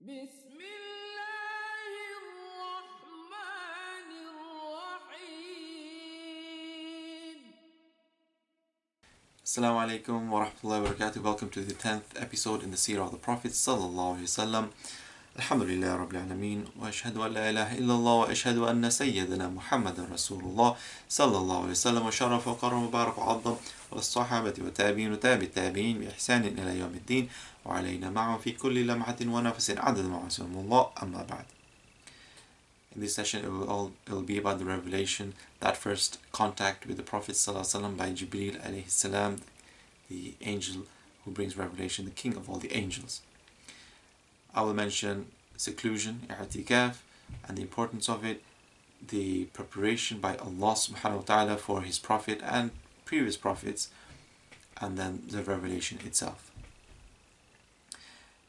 بسم الله الرحمن الرحيم. Assalamu alaikum wa rahmatullahi wa barakatuh. Welcome to the 10th episode in the Seerah of the Prophet sallallahu alayhi wasallam. Alhamdulillah Rabbil Alameen. Wa ashhadu an la ilaha illallah wa ashhadu anna sayyidina Muhammadan Rasulullah sallallahu alayhi wasallam wa sharafa wa karam wa barak wa azzam wa as-sahabati wa tabi'in wa tabi tabi'in bi ihsanin ila yawm ad-din wa alayna ma'am fi kulli lamhatin wa nafasin adad ma'asumullah amma ba'd. In this session it will be about the revelation, that first contact with the Prophet ﷺ by Jibreel alayhi salam, the angel who brings revelation, the king of all the angels. I will mention seclusion, i'tikaf, and the importance of it, the preparation by Allah subhanahu wa ta'ala for His Prophet and previous prophets, and then the revelation itself.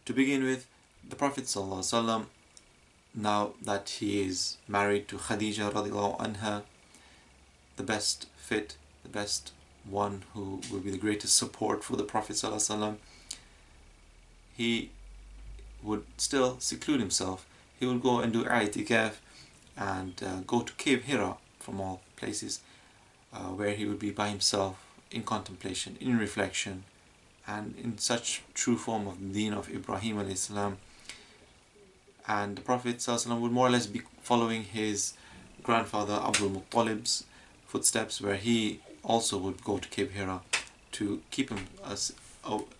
To begin with, the Prophet ﷺ, now that he is married to Khadija radiallahu anha, the best fit, the best one who will be the greatest support for the Prophet ﷺ, he would still seclude himself. He would go and do i'tikaf and go to Cave Hira, from all places, where he would be by himself in contemplation, in reflection, and in such true form of the deen of Ibrahim alayhi salam. And the Prophet ﷺ would more or less be following his grandfather Abdul Muttalib's footsteps, where he also would go to Cave Hira to keep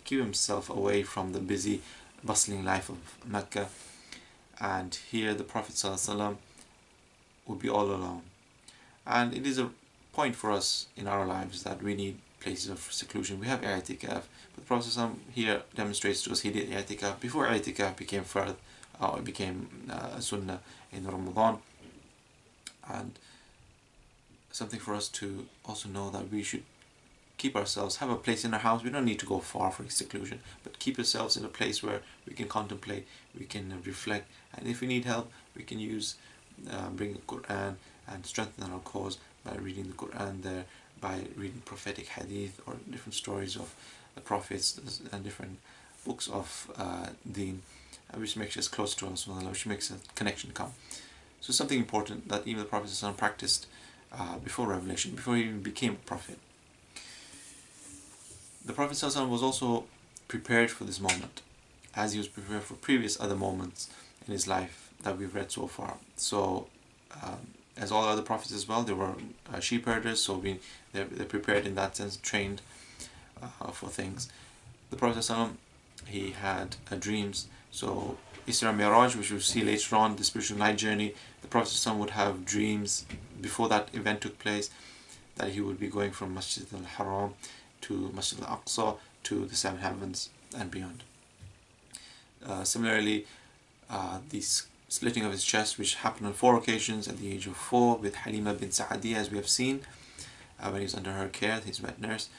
himself away from the busy, bustling life of Mecca. And here the Prophet ﷺ would be all alone. And it is a point for us in our lives that we need places of seclusion. We have i'tikaf, but the Prophet ﷺ here demonstrates to us he did i'tikaf before i'tikaf became fard. It became a sunnah in Ramadan, and something for us to also know that we should keep ourselves, have a place in our house. We don't need to go far for seclusion, but keep yourselves in a place where we can contemplate, we can reflect, and if we need help, we can bring the Quran and strengthen our cause by reading the Quran there, by reading prophetic hadith or different stories of the prophets and different books of deen, which makes us close to us, which makes a connection come. So something important that even the Prophet ﷺ practiced before revelation, before he even became a prophet. The Prophet ﷺ was also prepared for this moment, as he was prepared for previous other moments in his life that we've read so far. So, as all other prophets as well, they were sheep herders, so they're prepared in that sense, trained for things. The Prophet ﷺ, he had dreams. So Isra Miraj, which we'll see later on, the spiritual night journey, the Prophet ﷺ would have dreams before that event took place, that he would be going from Masjid al-Haram to Masjid al-Aqsa to the seven heavens and beyond. Similarly, the splitting of his chest, which happened on 4 occasions, at the age of 4 with Halima bin Sa'adi, as we have seen, when he was under her care, his wet nurse,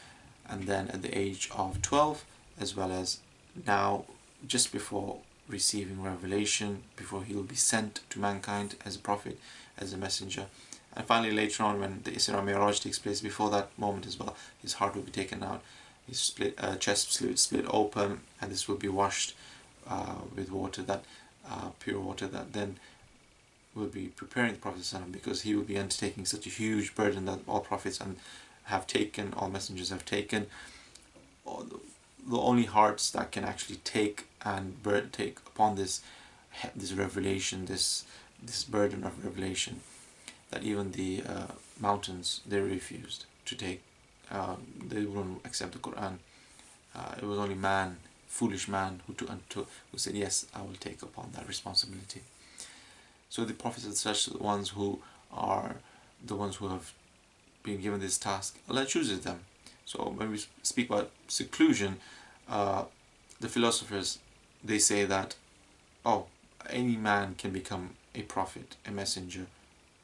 and then at the age of 12, as well as now just before receiving revelation, before he will be sent to mankind as a prophet, as a messenger. And finally later on, when the Isra Miraj takes place, before that moment as well, his heart will be taken out, his chest split open, and this will be washed with water, that pure water, that then will be preparing the Prophet ﷺ, because he will be undertaking such a huge burden that all prophets have taken, all messengers have taken. The only hearts that can actually take upon this revelation, this burden of revelation, that even the mountains, they refused to take. They wouldn't accept the Quran. It was only man, foolish man, who said, yes, I will take upon that responsibility. So the prophets are such the ones who are the ones who have been given this task. Allah chooses them. So when we speak about seclusion, the philosophers, they say that, any man can become a prophet, a messenger.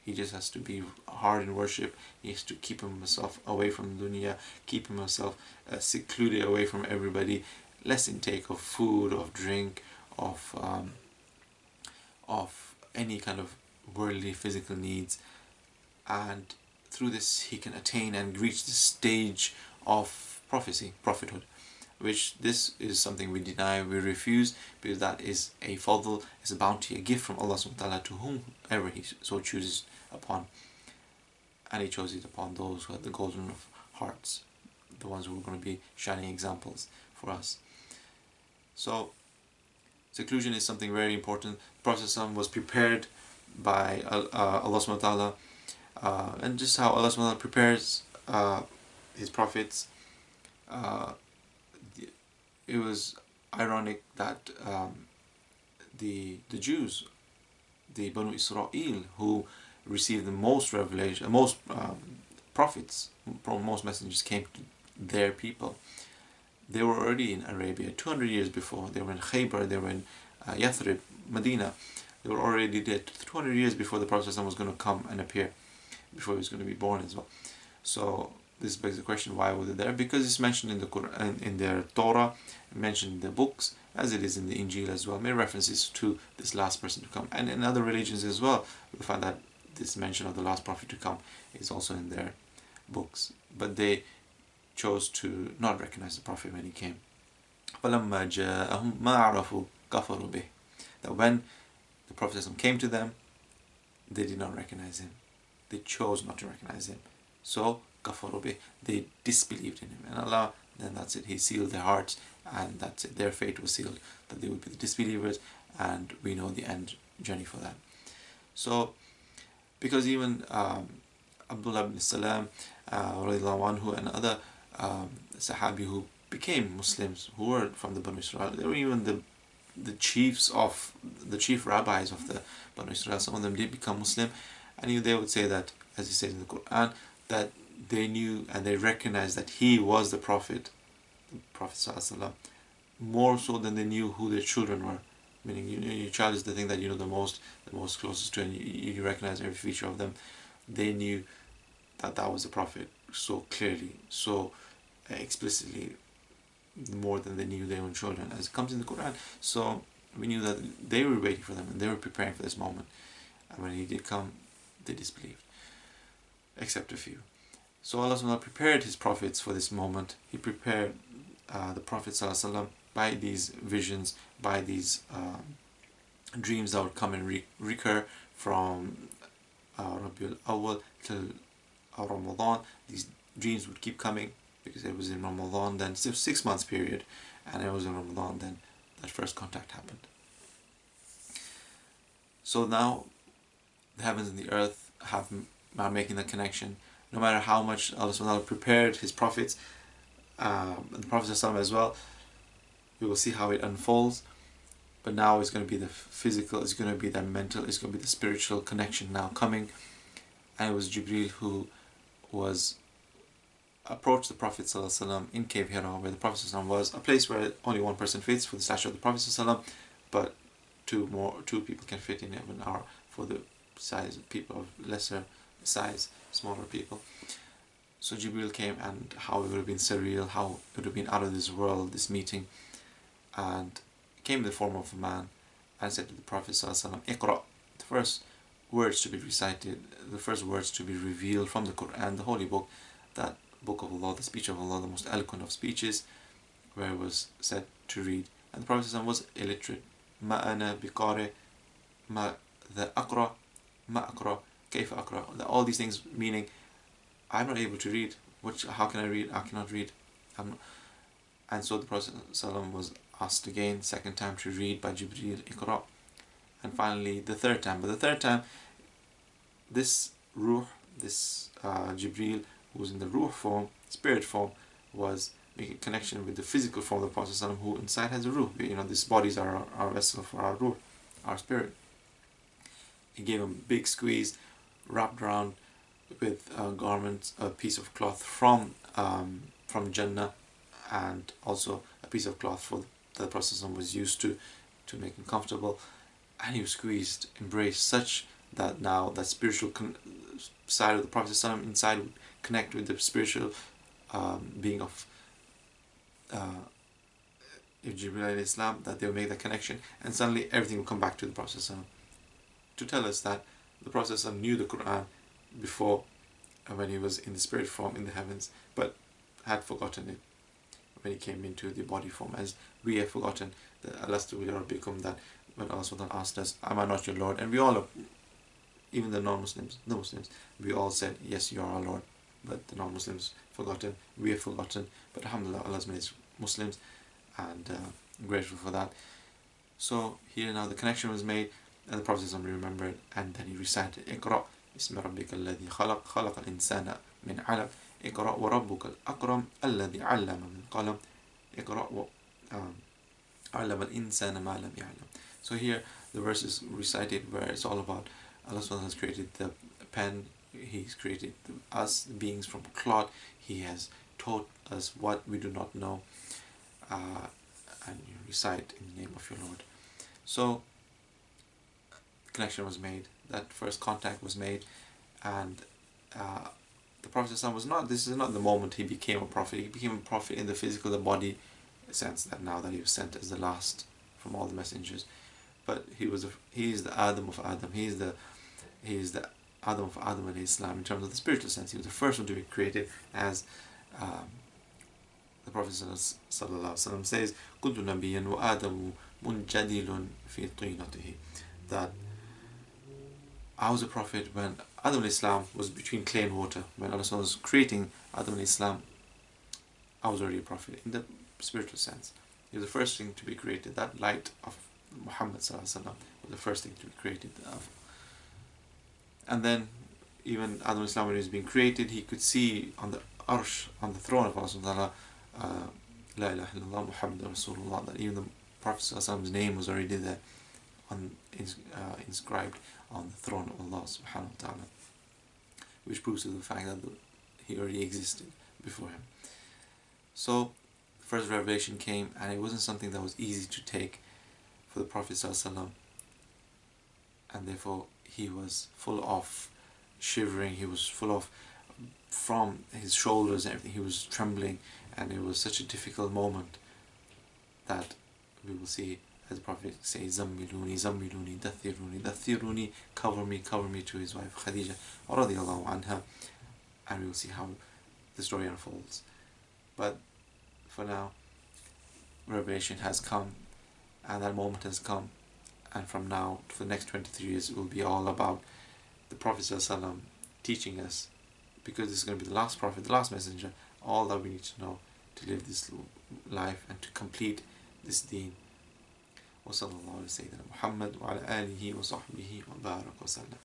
He just has to be hard in worship. He has to keep himself away from dunya, keep himself secluded away from everybody, less intake of food, of drink, of any kind of worldly, physical needs, and through this he can attain and reach the stage of prophethood. which this is something we deny, we refuse, because that is a fadl, is a bounty, a gift from Allah subhanahu wa ta'ala to whomever He so chooses upon. And He chose it upon those who had the golden of hearts, the ones who are going to be shining examples for us. So seclusion is something very important. The Prophet ﷺ was prepared by Allah subhanahu wa ta'ala, and just how Allah subhanahu wa ta'ala prepares His prophets. It was ironic that the Jews, the Banu Israel, who received the most revelation, most prophets, most messengers came to their people. They were already in Arabia 200 years before. They were in Khaybar, they were in Yathrib, Medina. They were already dead 200 years before the Prophet was going to come and appear, before he was going to be born as well. So this begs the question, why were they there? Because it's mentioned in the Quran, in their Torah, mentioned in the books, as it is in the Injil as well. Many references to this last person to come, and in other religions as well. We find that this mention of the last prophet to come is also in their books, but they chose to not recognize the prophet when he came. فَلَمَّا جَاءَهُمْ مَا عَرَفُوا كَفَرُوا بِهِ. That when the Prophet came to them, they did not recognize him. They chose not to recognize him. So, كَفَرُوا بِهِ, they disbelieved in him. And Allah, then that's it, He sealed their hearts, and that's it, their fate was sealed, that they would be the disbelievers, and we know the end journey for that. So, because even Abdullah ibn Salam anhu, and other Sahabi who became Muslims, who were from the Banu Israel, they were even the chief rabbis of the Banu Israel. Some of them did become Muslim, and they would say that, as He said in the Quran, that they knew and they recognized that he was the Prophet ﷺ, more so than they knew who their children were. Meaning, your child is the thing that you know the most closest to, and you recognize every feature of them. They knew that that was the Prophet so clearly, so explicitly, more than they knew their own children, as it comes in the Quran. So we knew that they were waiting for them and they were preparing for this moment. And when he did come, they disbelieved, except a few. So Allah SWT prepared His prophets for this moment. He prepared the Prophet ﷺ by these visions, by these dreams that would come and recur from Rabiul Awwal till Ramadan. These dreams would keep coming because it was in Ramadan, then 6 months period, and it was in Ramadan then that first contact happened. So now the heavens and the earth are making the connection. No matter how much Allah subhanahu wa ta'ala prepared His prophets, and the Prophet as well, we will see how it unfolds. But now it's going to be the physical, it's going to be the mental, it's going to be the spiritual connection now coming. And it was Jibreel who was approached the Prophet ﷺ in Cave Hira, where the Prophet ﷺ was, a place where only one person fits for the stature of the Prophet ﷺ, but two people can fit in an hour for the size of people of lesser size, smaller people. So Jibreel came, and how it would have been surreal, how it would have been out of this world, this meeting, and came in the form of a man and said to the Prophet ﷺ, Iqra, the first words to be recited, the first words to be revealed from the Quran, the holy book, that book of Allah, the speech of Allah, the most eloquent of speeches, where it was said to read. And the Prophet ﷺ was illiterate. Ma ana biqari, ma the aqra, ma aqra, kayfa aqra. All these things meaning, I'm not able to read. How can I read? I cannot read. And so the Prophet ﷺ was asked again, second time, to read by Jibreel, Iqra. And finally the third time. But the third time, this Ruh, this Jibreel, who was in the Ruh form, spirit form, was making connection with the physical form of the Prophet ﷺ, who inside has a Ruh. These bodies are our vessel for our Ruh, our spirit. He gave him a big squeeze, wrapped around with garments, a piece of cloth from Jannah, and also a piece of cloth that the Prophet ﷺ was used to make him comfortable. And he was squeezed, embraced, such that now that spiritual side of the Prophet ﷺ inside would connect with the spiritual being of Jibreel Islam, that they would make that connection, and suddenly everything will come back to the Prophet ﷺ, to tell us that the Prophet ﷺ knew the Quran before, when he was in the spirit form in the heavens, but had forgotten it. when he came into the body form, as we have forgotten that Alastu bi Rabbikum, that when Allah SWT asked us, am I not your Lord? And we all, even the non-Muslims, the Muslims, we all said, yes, you are our Lord. But the non-Muslims forgotten, we have forgotten. But alhamdulillah, Allah's made us Muslims, and I'm grateful for that. So here now the connection was made, and the Prophet remembered, and then he recited, Iqra' ismi rabbika alladhi khalaq, khalaqa al-insana min 'alaq, Iqra' wa rabbuka al-akram, alladhi 'allama bil qalam, Iqra' wa 'allama al-insana ma lam ya'lam. So here the verse is recited where it's all about Allah SWT has created the pen, He's created us, the beings, from cloth. He has taught us what we do not know, and you recite in the name of your Lord. So connection was made, that first contact was made, and the Prophet was not, this is not the moment he became a prophet. He became a prophet in the physical, the body sense, that now that he was sent as the last from all the messengers. But he is the Adam of Adam. He is the Adam of Adam alayhi salam in terms of the spiritual sense. He was the first one to be created, as the Prophet ﷺ says, كُنْتُ نَبِيًّا وَآدَمُ مُنْجَدِلٌ فِي طِينَتِهِ, that I was a prophet when Adam alayhi salam was between clay and water. When Allah was creating Adam alayhi salam, I was already a prophet in the spiritual sense. He was the first thing to be created. That light of Muhammad ﷺ was the first thing to be created. And then even Adam Islam, when he was being created, he could see on the arsh, on the throne of Allah subhanahu La ilaha illallah Muhammad Rasulullah, that even the Prophet's name was already there, inscribed on the throne of Allah subhanahu wa ta'ala, which proves to the fact that he already existed before him. So the first revelation came, and it wasn't something that was easy to take for the Prophet ﷺ, and therefore he was full of shivering, he was full of, from his shoulders and everything, he was trembling, and it was such a difficult moment that we will see, as the Prophet says, Zammiluni, Zammiluni, Dathiruni, Dathiruni, cover me to his wife Khadija radiyallahu anha, and we will see how the story unfolds. But for now, revelation has come, and that moment has come, and from now for the next 23 years it will be all about the Prophet ﷺ teaching us, because this is going to be the last Prophet, the last messenger, all that we need to know to live this life and to complete this deen. وصلى الله على سيدنا محمد وعلى آله وصحبه وبارك وسلم.